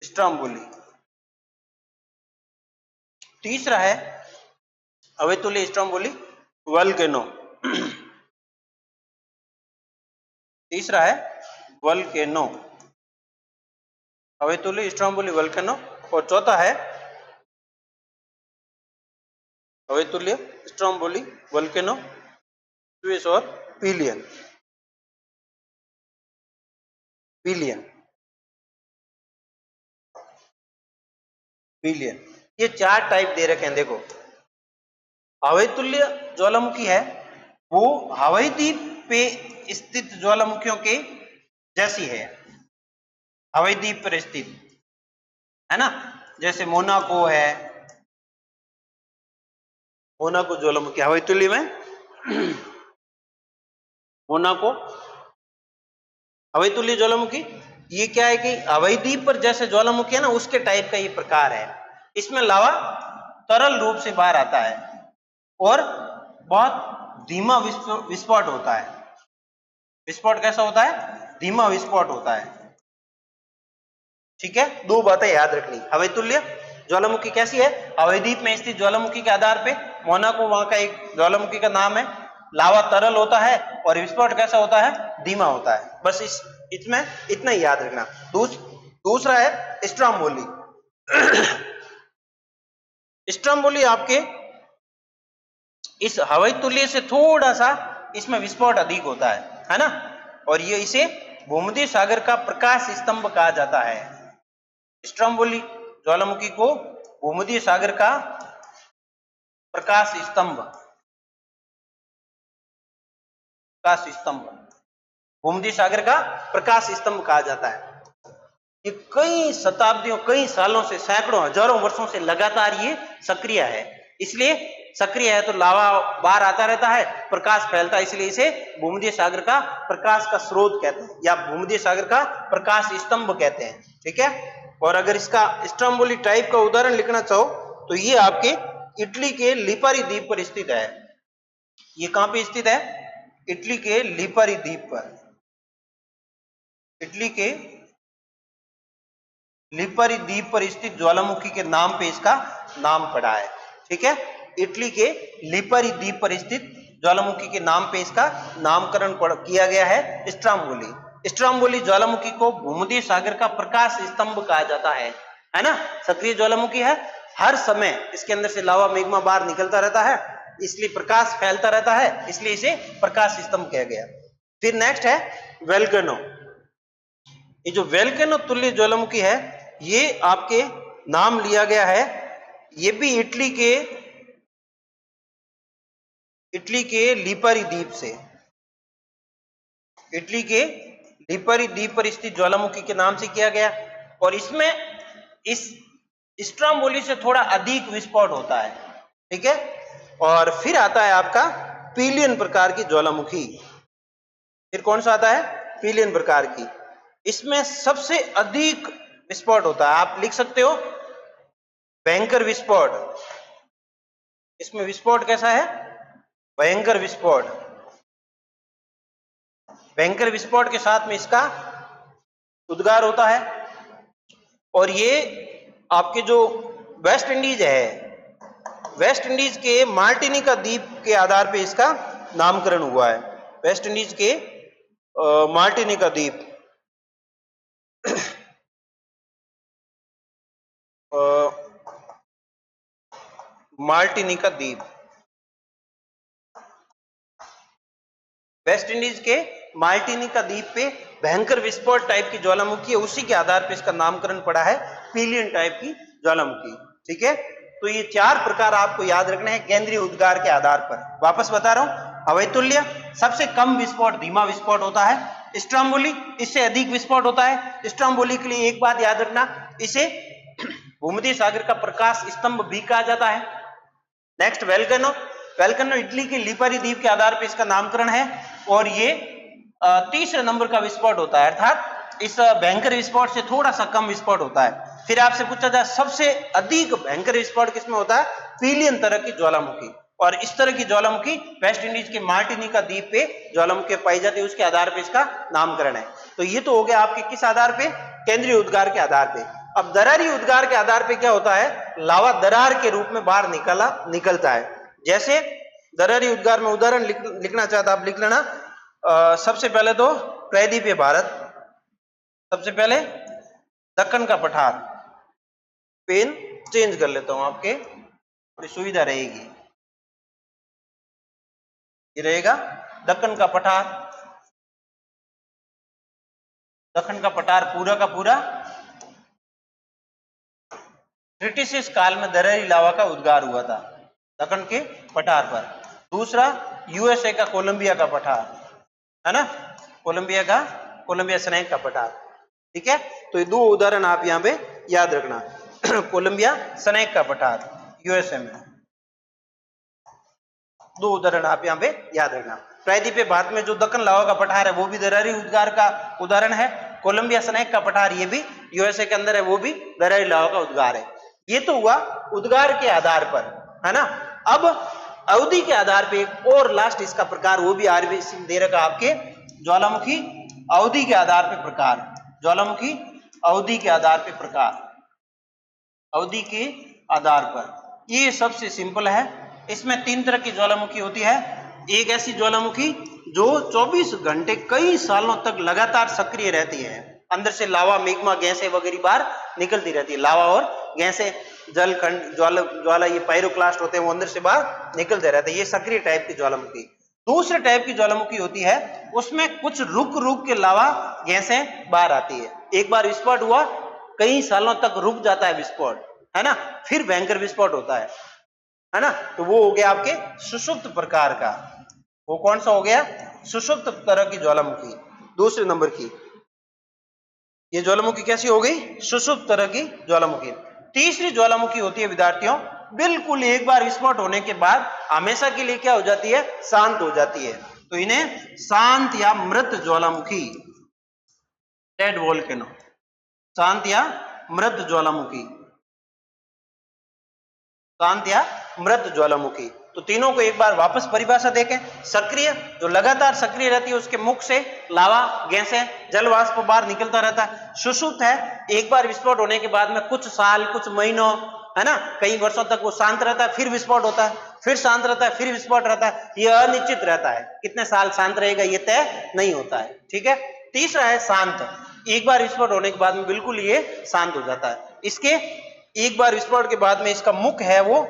स्ट्रोम्बोली। तीसरा है हवाई तुल्य स्ट्रोम्बोली वोल्केनो। तीसरा है वोल्केनो, हवाई तुल्य स्ट्रोम्बोली वोल्केनो। और चौथा है हवाई तुल्य स्ट्रोम्बोली वोल्केनो स्विस और पिलियन, पिलियन, पिलियन। ये चार टाइप दे रखे हैं। देखो, हवाई तुल्य ज्वालामुखी है वो हवाई द्वीप पे स्थित ज्वालामुखियों के जैसी है, हवाई द्वीप पर स्थित है ना। जैसे मोनाको है, मोनाको ज्वालामुखी हवाई तुल्य में मोनाको हवाई तुल्य ज्वालामुखी। ये क्या है कि हवाई द्वीप पर जैसे ज्वालामुखी है ना, उसके टाइप का ये प्रकार है। इसमें लावा तरल रूप से बाहर आता है और बहुत धीमा विस्फोट होता है। विस्फोट कैसा होता है? धीमा विस्फोट होता है। ठीक है, दो बातें याद रखनी। हवाई तुल्य ज्वालामुखी कैसी है? हवाई द्वीप में स्थित ज्वालामुखी के आधार पे मोनाको वहां का एक ज्वालामुखी का नाम है। लावा तरल होता है और विस्फोट कैसा होता है? धीमा होता है। बस इसमें इतना ही याद रखना। दूसरा है स्ट्रोम्बोली। स्ट्रोम्बोली आपके इस हवाई तुल्य से थोड़ा सा इसमें विस्फोट अधिक होता है ना। और ये इसे भूमध्य सागर का प्रकाश स्तंभ कहा जाता है। स्ट्रोम्बोली ज्वालामुखी को भूमध्य सागर का प्रकाश स्तंभ, प्रकाश स्तंभ, भूमध्य सागर का प्रकाश स्तंभ कहा जाता है। ये कई शताब्दियों, कई सालों से, सैकड़ों, हजारों वर्षों से लगातार ये सक्रिय है। इसलिए सक्रिय है तो लावा बाहर आता रहता है, प्रकाश फैलता है, इसलिए इसे भूमध्य सागर का प्रकाश का स्रोत कहते हैं या भूमध्य सागर का प्रकाश स्तंभ कहते हैं। ठीक है। और अगर इसका स्ट्रोम्बोली टाइप का उदाहरण लिखना चाहो तो ये आपके इटली के लिपारी द्वीप पर स्थित है। ये कहां पे स्थित है? इटली के लिपारी द्वीप पर, इटली के लिपारी द्वीप पर स्थित ज्वालामुखी के नाम पे इसका नाम पड़ा है। ठीक है, इटली के लिपारी द्वीप पर स्थित ज्वालामुखी के नाम पे इसका नामकरण किया गया है स्ट्रोम्बोली। स्ट्रोम्बोली ज्वालामुखी को भूमध्य सागर का प्रकाश स्तंभ कहा जाता है ना। सक्रिय ज्वालामुखी है, हर समय इसके अंदर से लावा मैग्मा बाहर निकलता रहता है, इसलिए प्रकाश फैलता रहता है, इसलिए इसे प्रकाश स्तंभ कहा गया। फिर नेक्स्ट है वोल्केनो। ये जो वोल्केनो तुल्य ज्वालामुखी है ये आपके नाम लिया गया है, ये भी इटली के लिपारी द्वीप से, इटली के लिपारी द्वीप पर स्थित ज्वालामुखी के नाम से किया गया। और इसमें इस स्ट्रोम्बोली से थोड़ा अधिक विस्फोट होता है। ठीक है। और फिर आता है आपका पिलियन प्रकार की ज्वालामुखी। फिर कौन सा आता है? पिलियन प्रकार की। इसमें सबसे अधिक विस्फोट होता है। आप लिख सकते हो भयंकर विस्फोट। इसमें विस्फोट कैसा है? भयंकर विस्फोट। भयंकर विस्फोट के साथ में इसका उद्गार होता है। और ये आपके जो वेस्ट इंडीज है, वेस्ट इंडीज के मार्टिनिका द्वीप के आधार पे इसका नामकरण हुआ है। वेस्ट इंडीज के मार्टिनिका द्वीप, मार्टिनिका द्वीप, वेस्ट इंडीज के मार्टिनिका द्वीप पे भयंकर विस्फोट टाइप की ज्वालामुखी है, उसी के आधार पे इसका नामकरण पड़ा है पिलियन टाइप की ज्वालामुखी। ठीक है। तो ये चार प्रकार आपको याद रखने हैं केंद्रीय उद्गार के आधार पर। वापस बता रहा हूं, हवाई तुल्य सबसे कम विस्फोट, धीमा विस्फोट होता है। स्ट्रोम्बोली इससे अधिक विस्फोट होता है। स्ट्रोम्बोली के लिए एक बात याद रखना, इसे भूमध्य सागर का प्रकाश स्तंभ भी कहा जाता है। Next volcano. वोल्केनो इटली के लिपारी द्वीप के आधार पर इसका नामकरण है और ये तीसरे नंबर का विस्फोट होता है, अर्थात इस भयंकर विस्फोट से थोड़ा सा कम विस्फोट होता है। फिर आपसे पूछा जाए सबसे अधिक भयंकर विस्फोट किसमें होता है, पिलियन तरह की ज्वालामुखी, और इस तरह की ज्वालामुखी वेस्ट इंडीज के मार्टिनिका द्वीप पे ज्वालामुखी पाई जाती है, उसके आधार पे इसका नामकरण है। तो ये तो हो गया आपके किस आधार पे, केंद्रीय उद्गार के आधार पे। अब दरारी उद्गार के आधार पे क्या होता है, लावा दरार के रूप में बाहर निकलता है। जैसे दरारी उद्गार में उदाहरण लिखना चाहता आप लिख लेना। सबसे पहले तो प्रायद्वीपीय भारत, सबसे पहले दक्कन का पठार, पेन चेंज कर लेता हूं आपके, थोड़ी सुविधा रहेगी। ये रहेगा दक्कन का पठार, दक्कन का पठार पूरा का पूरा क्रिटिसिस काल में दरारी लावा का उद्गार हुआ था दक्कन के पठार पर। दूसरा यूएसए का कोलंबिया का पठार है ना, कोलंबिया स्नैक का पठार, ठीक है। तो ये दो उदाहरण आप यहां पे याद रखना। कोलंबिया स्नैक का पठार यूएसए में, दो उदाहरण आप यहां पे याद रखना। प्रायद्वीपीय भारत में जो दक्कन लावा का पठार है वो भी दरारी उद्गार का उदाहरण है। कोलंबिया स्नैक का पठार ये भी यूएसए के अंदर है, वो भी दरारी लावा का उद्गार है। ये तो हुआ उद्गार के आधार पर, है ना। अब अवधि के आधार पे एक और लास्ट इसका प्रकार, वो भी आरबीसी दे रखा आपके, ज्वालामुखी अवधि के आधार पे प्रकार, ज्वालामुखी अवधि के आधार पे प्रकार, अवधि के आधार पर। ये सबसे सिंपल है। इसमें तीन तरह की ज्वालामुखी होती है। एक ऐसी ज्वालामुखी जो 24 घंटे कई सालों तक लगातार सक्रिय रहती है, अंदर से लावा मैग्मा गैसें वगैरह बाहर निकलती रहती है, लावा और गैसें जलखंड ज्वाला ये पायरोक्लास्ट होते हैं वो अंदर से बाहर निकलते रहते हैं, ये सक्रिय टाइप की ज्वालामुखी। दूसरे टाइप की ज्वालामुखी होती है उसमें कुछ रुक के लावा गैसें बाहर आती है, एक बार विस्फोट हुआ कई सालों तक रुक जाता है विस्फोट, है ना, फिर भयंकर विस्फोट होता है ना। तो वो हो गया आपके सुषुप्त प्रकार का, वो कौन सा हो गया, सुषुप्त तरह की ज्वालामुखी दूसरे नंबर की। ये ज्वालामुखी कैसी हो गई, सुषुप्त तरह की ज्वालामुखी। तीसरी ज्वालामुखी होती है विद्यार्थियों, बिल्कुल एक बार विस्फोट होने के बाद हमेशा के लिए क्या हो जाती है, शांत हो जाती है। तो इन्हें शांत या मृत ज्वालामुखी, डेड वोल्केनो, शांत या मृत ज्वालामुखी, शांत या मृत ज्वालामुखी। तो तीनों को एक बार वापस परिभाषा देखें। सक्रिय, जो लगातार सक्रिय रहती है, उसके मुख से लावा गैसें जल वाष्प बाहर निकलता रहता है। सुषुप्त है, एक बार विस्फोट होने के बाद में कुछ साल कुछ महीनों, है ना, कई वर्षों तक वो शांत रहता है, फिर विस्फोट होता है, फिर शांत रहता है, फिर विस्फोट रहता है। यह अनिश्चित रहता है, कितने साल शांत रहेगा ये तय नहीं होता है, ठीक है। तीसरा है शांत, एक बार विस्फोट होने के बाद में बिल्कुल ये शांत हो जाता है। इसके एक बार विस्फोट के बाद में इसका मुख है वो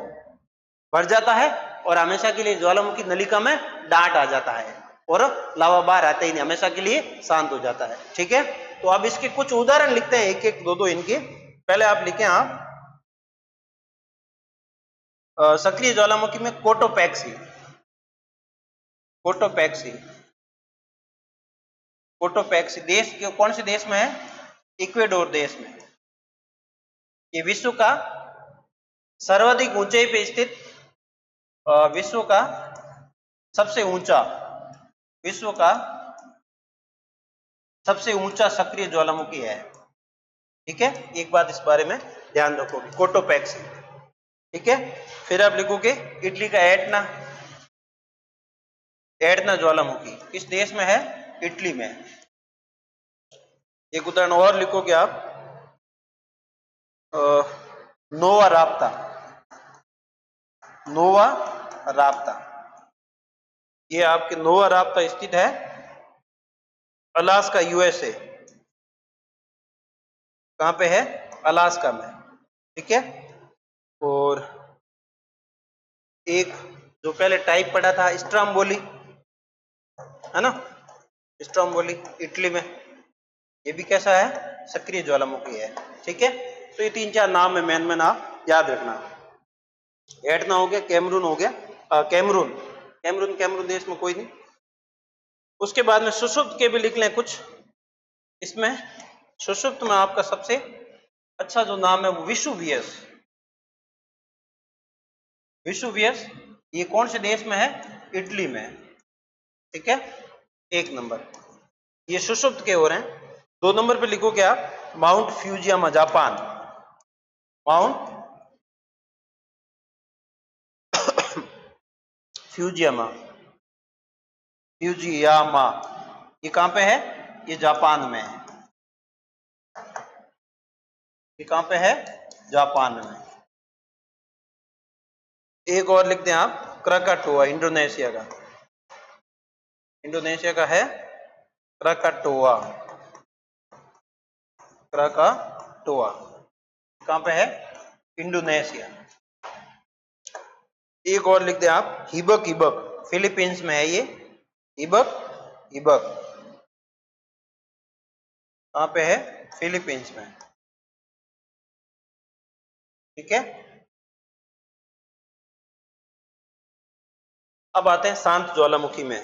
भर जाता है और हमेशा के लिए ज्वालामुखी नलिका में डांट आ जाता है और लावा बाहर आता ही नहीं, हमेशा के लिए शांत हो जाता है, ठीक है। तो अब इसके कुछ उदाहरण लिखते हैं, एक एक दो दो इनके। पहले आप लिखें आप सक्रिय ज्वालामुखी में कोटोपैक्सी, कोटोपैक्सी, कोटोपैक्सी देश के कौन से देश में है, इक्वेडोर देश में। ये विश्व का सर्वाधिक ऊंचाई पे स्थित, विश्व का सबसे ऊंचा, विश्व का सबसे ऊंचा सक्रिय ज्वालामुखी है, ठीक है। एक बात इस बारे में ध्यान रखोगे, कोटोपैक्सी, ठीक है। फिर आप लिखोगे इटली का एटना, एटना ज्वालामुखी किस देश में है, इटली में। एक उदाहरण और लिखोगे आप, नोवा राप्ता, नोवा राप्ता, ये आपके नोवा राप्ता स्थित है अलास्का यूएसए, कहां पे है, अलास्का में, ठीक है। और एक जो पहले टाइप पढ़ा था स्ट्रोम्बोली, है ना, स्ट्रोम्बोली इटली में, ये भी कैसा है, सक्रिय ज्वालामुखी है, ठीक है। तो ये तीन चार नाम है मैन आप याद रखना। एटना हो गया, कैमरून हो गया, कैमरून, कैमरून देश में कोई नहीं। उसके बाद में सुषुप्त के भी लिख लें कुछ। इसमें सुषुप्त में आपका सबसे अच्छा जो नाम है वो विसुवियस, विसुवियस, ये कौन से देश में है, इटली में, ठीक है, एक नंबर। ये सुषुप्त के हो रहे हैं। दो नंबर पे लिखोगे आप mount Fujiyama, Japan, mount Fujiyama. Fujiyama ये कहां पे है? ये जापान में है। ये कहां पे है? जापान में। एक और लिख दें आप, क्राकाटोआ, इंडोनेशिया का। इंडोनेशिया का है क्राकाटोआ। क्राकाटोआ कहां पे है? इंडोनेशिया। एक और लिख दें आप, हिबक। हिबक फिलीपींस में है ये। हिबक, हिबक कहां पे है? फिलीपींस में। ठीक है। अब आते हैं शांत ज्वालामुखी में।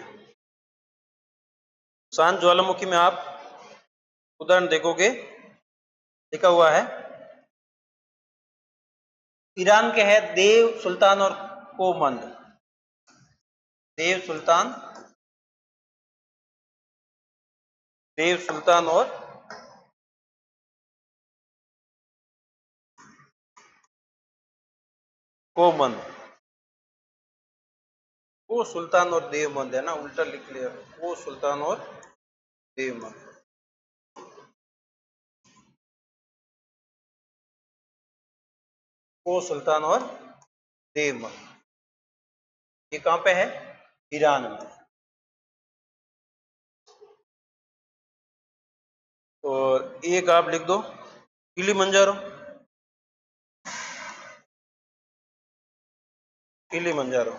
शांत ज्वालामुखी में आप उदाहरण देखोगे, लिखा हुआ है ईरान के है देव सुल्तान और कोमंद। देव सुल्तान, देव सुल्तान और कोमंद। वो सुल्तान और देवमंद है ना, उल्टा लिख लिया। वो सुल्तान और देवमंद। वो सुल्तान और देवमंद ये कहां पे है? ईरान में। और एक आप लिख दो किलिमंजारो। किलिमंजारो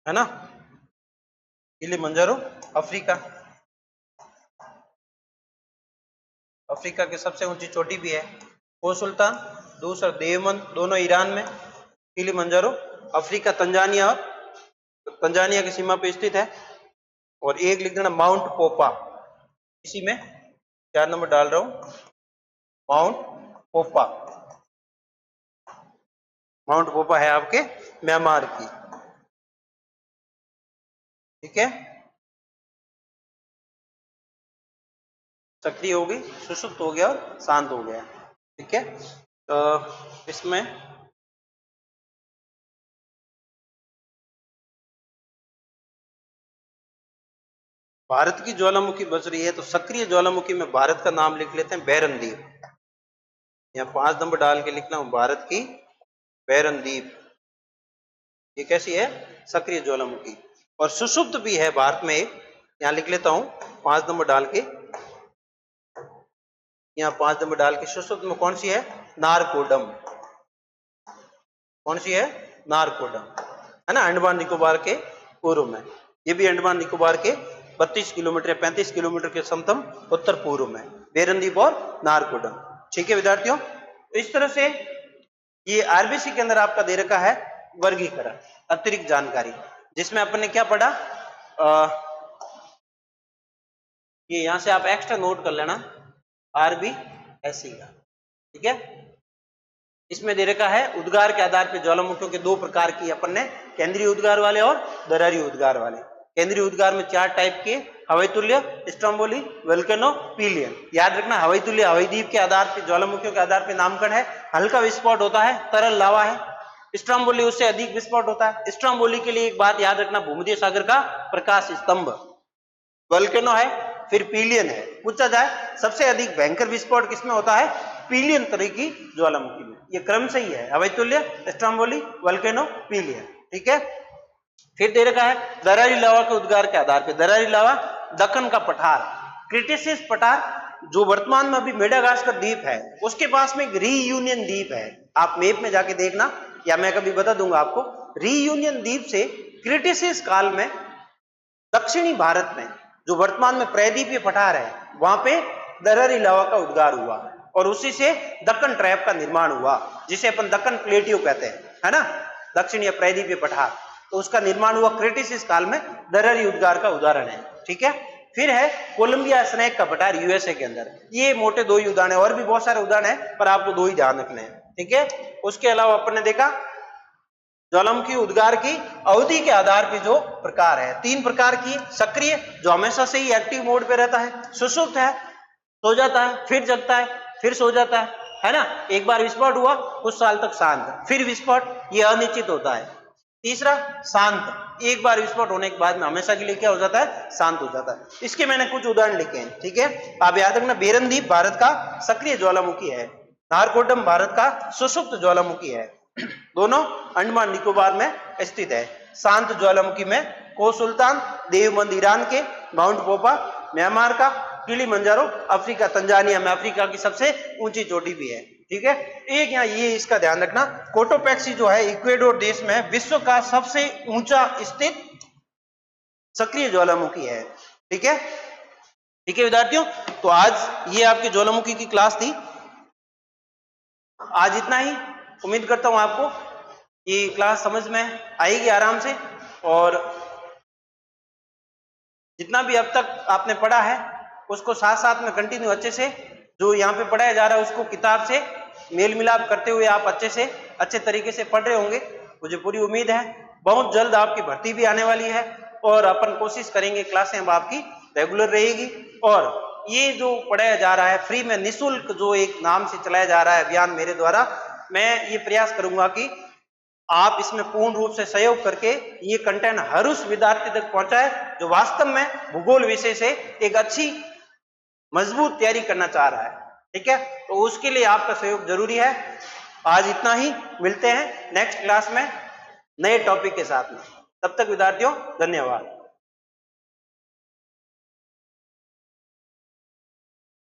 है ना, किलिमंजारो अफ्रीका। अफ्रीका की सबसे ऊंची चोटी भी है। वो सुल्तान, दूसरा देवमंद, दोनों ईरान में। किलिमंजारो अफ्रीका, तंजानिया, और तंजानिया की सीमा पे स्थित है। और एक लिख देना माउंट पोपा, इसी में 4 नंबर डाल रहा हूं, माउंट पोपा। माउंट पोपा है आपके म्यांमार की। ठीक है। सक्रिय हो गई, सुषुप्त हो गया और शांत हो गया। ठीक है। तो इसमें भारत की ज्वालामुखी बच रही है, तो सक्रिय ज्वालामुखी में भारत का नाम लिख लेते हैं बैरनदीप। यहाँ 5 नंबर डाल के लिखना हूं, भारत की बैरनदीप। ये कैसी है? सक्रिय ज्वालामुखी। और सुषुप्त भी है भारत में एक, यहाँ लिख लेता हूं 5 नंबर डाल के। यहाँ 5 नंबर डाल के सुषुप्त में कौन सी है? नारकोडम। कौन सी है? नारकोडम, है ना, अंडमान निकोबार के पूर्व में। ये भी अंडमान निकोबार के 32 किलोमीटर या 35 किलोमीटर के समतम उत्तर पूर्व में, बैरनदीप और नारकोडम। ठीक है विद्यार्थियों, तो इस तरह से ये आरबीसी के अंदर आपका दे रखा है वर्गीकरण, अतिरिक्त जानकारी, जिसमें अपन ने क्या पढ़ा, ये यहां से आप एक्स्ट्रा नोट कर लेना, आरबीएससी का। ठीक है। इसमें दे रखा है उद्गार के आधार पर ज्वालामुखियों के 2 प्रकार की अपन ने, केंद्रीय उद्गार वाले और दरारी उद्गार वाले। केंद्रीय उद्गार में 4 टाइप के, हवाई तुल्य, स्ट्रोम्बोली, वोल्केनो, पिलियन। याद रखना, हवाई तुल्य हवाई द्वीप के आधार पर, ज्वालामुखियों के आधार पर नामकरण है। हल्का विस्फोट होता है, तरल लावा है। स्ट्रोम्बोली उससे अधिक विस्फोट होता है। स्ट्रोम्बोली के लिए एक बात याद रखना, भूमध्य सागर का प्रकाश स्तंभ। वोल्केनो है, फिर पिलियन है। पूछा जाए सबसे अधिक भयंकर विस्फोट किसमें होता है? पिलियन तरह की ज्वालामुखी में। ये क्रम से ही है, हवाई तुल्य, स्ट्रोम्बोली, वोल्केनो, पिलियन। ठीक है। फिर दे रखा है दरारी लावा के उद्गार के आधार पर। दरारी लावा दक्कन का पठार, क्रिटिसिस पठार, जो वर्तमान में अभी मेडागास्कर द्वीप है, उसके पास में एक रीयूनियन द्वीप है। आप मैप में जाके देखना, या मैं कभी बता दूंगा आपको। रीयूनियन द्वीप से क्रिटिसिस काल में दक्षिणी भारत में, जो वर्तमान में प्रायद्वीपीय पठार है, वहां पे दरारी लावा का उद्गार हुआ, और उसी से दक्कन ट्रैप का निर्माण हुआ, जिसे अपन दक्कन प्लेटियो कहते हैं, है ना, दक्षिण या प्रायद्वीपीय पठार। तो उसका निर्माण हुआ क्रिटिसिस काल में, दरारी उद्गार का उदाहरण है। ठीक है। फिर है कोलंबिया स्नेक का पठार, यूएसए के अंदर। ये मोटे 2 ही उदाहरण है, और भी बहुत सारे उदाहरण है, पर आपको 2 ही ध्यान रखने हैं। ठीक है। उसके अलावा अपन ने देखा ज्वालामुखी उद्गार की अवधि के आधार पर जो प्रकार है, 3 प्रकार की। सक्रिय, जो हमेशा से ही एक्टिव मोड पे रहता है। सुषुप्त है, सो जाता है, फिर जगता है, फिर सो जाता है। है ना। एक बार विस्फोट हुआ, कुछ साल तक शांत, फिर विस्फोट, ये अनिश्चित होता है। तीसरा शांत, एक बार विस्फोट होने के बाद में हमेशा के लिए क्या हो जाता है, शांत हो जाता है। इसके मैंने कुछ उदाहरण लिखे हैं, ठीक है। आप याद रखना, बेरनदीप भारत का सक्रिय ज्वालामुखी है, नारकोटम भारत का सुषुप्त ज्वालामुखी है, दोनों अंडमान निकोबार में स्थित है। शांत ज्वालामुखी में को सुल्तान, देवबंद ईरान के, माउंट पोपा म्यांमार का, किलिमंजारो अफ्रीका तंजानिया में अफ्रीका की सबसे ऊंची चोटी भी है, ठीक है। एक यहाँ ये इसका ध्यान रखना, कोटोपैक्सी जो है इक्वेडोर देश में विश्व का सबसे ऊंचा स्थित सक्रिय ज्वालामुखी है, ठीक है। ठीक है विद्यार्थियों, तो आज ये आपकी ज्वालामुखी की क्लास थी। आज इतना ही। उम्मीद करता हूं आपको ये क्लास समझ में आएगी आराम से, और जितना भी अब तक आपने पढ़ा है उसको साथ साथ में कंटिन्यू अच्छे से, जो यहाँ पे पढ़ाया जा रहा है उसको किताब से मेल मिलाप करते हुए आप अच्छे तरीके से पढ़ रहे होंगे, मुझे पूरी उम्मीद है। बहुत जल्द आपकी भर्ती भी आने वाली है, और अपन कोशिश करेंगे क्लासें अब आपकी रेगुलर रहेगी। और ये जो पढ़ाया जा रहा है फ्री में, निःशुल्क जो एक नाम से चलाया जा रहा है अभियान मेरे द्वारा, मैं ये प्रयास करूंगा कि आप इसमें पूर्ण रूप से सहयोग करके ये कंटेंट हर उस विद्यार्थी तक पहुंचाए जो वास्तव में भूगोल विषय से एक अच्छी मजबूत तैयारी करना चाह रहा है, ठीक है। तो उसके लिए आपका सहयोग जरूरी है। आज इतना ही, मिलते हैं नेक्स्ट क्लास में नए टॉपिक के साथ में। तब तक विद्यार्थियों धन्यवाद।